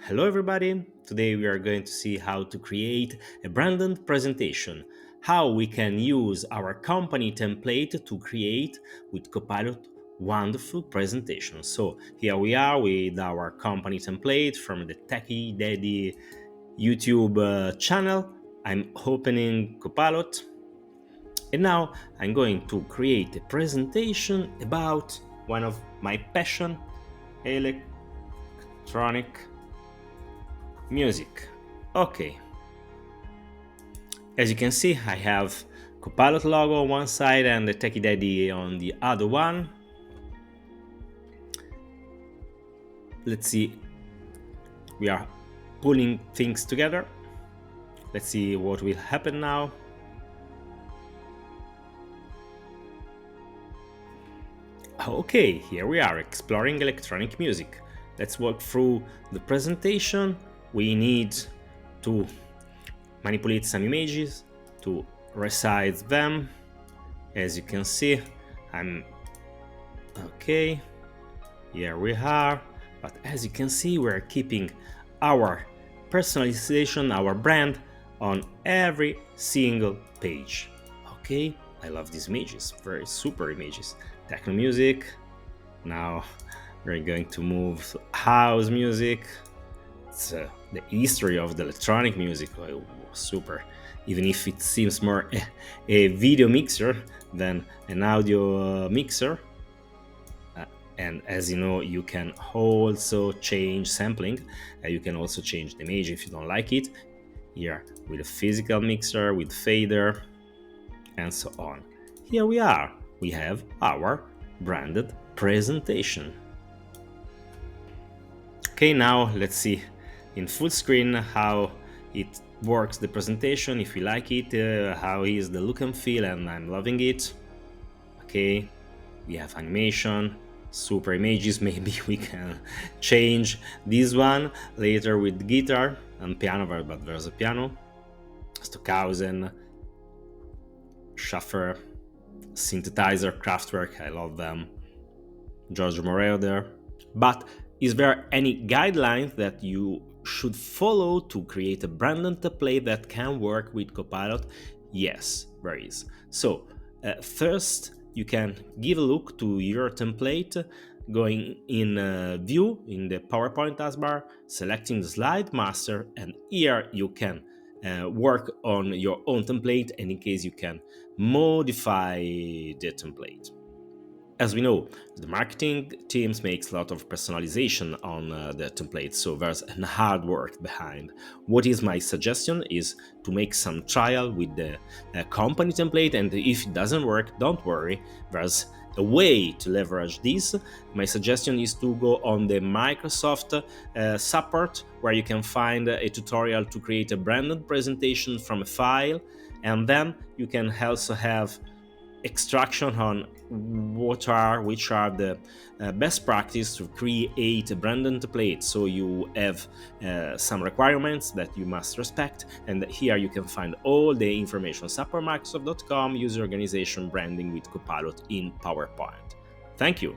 Hello everybody! Today we are going to see how to create a branded presentation, how we can use our company template to create with Copilot wonderful presentation. So here we are with our company template from the Techie Daddy YouTube channel. I'm opening Copilot and now I'm going to create a presentation about one of my passion, electronic music. Okay, as you can see, I have Copilot logo on one side and the Techie Daddy on the other one. Let's see, we are pulling things together. Let's see what will happen now. Okay, here we are exploring electronic music. Let's walk through the presentation. We need to manipulate some images, to resize them. As you can see, I'm okay. Here we are. But as you can see, we're keeping our personalization, our brand on every single page. Okay, I love these images, very super images. Techno music. Now we're going to move to house music. It's the history of the electronic music. Oh, super. Even if it seems more a video mixer than an audio mixer. And as you know, you can also change sampling. You can also change the image if you don't like it. Here with a physical mixer, with fader, and so on. Here we are. We have our branded presentation. Okay, now let's see in full screen how it works, the presentation, if you like it, how is the look and feel, and I'm loving it. Okay, we have animation, super images. Maybe we can change this one later with guitar and piano, but there's a piano. Stockhausen, Schaffer, synthesizer, Kraftwerk, I love them. George Moroder. But is there any guidelines that you should follow to create a branded template that can work with Copilot? Yes, there is. So first, you can give a look to your template, going in View in the PowerPoint taskbar, selecting the Slide Master, and here you can work on your own template, and in case you can modify the template. As we know, the marketing teams makes a lot of personalization on the template, so there's a hard work behind. What is my suggestion is to make some trial with the company template, and if it doesn't work, don't worry, there's a way to leverage this. My suggestion is to go on the Microsoft support, where you can find a tutorial to create a branded presentation from a file, and then you can also have extraction on which are the best practice to create a branded template. So you have some requirements that you must respect, and here you can find all the information. supportmicrosoft.com, user organization, branding with Copilot in PowerPoint. Thank you.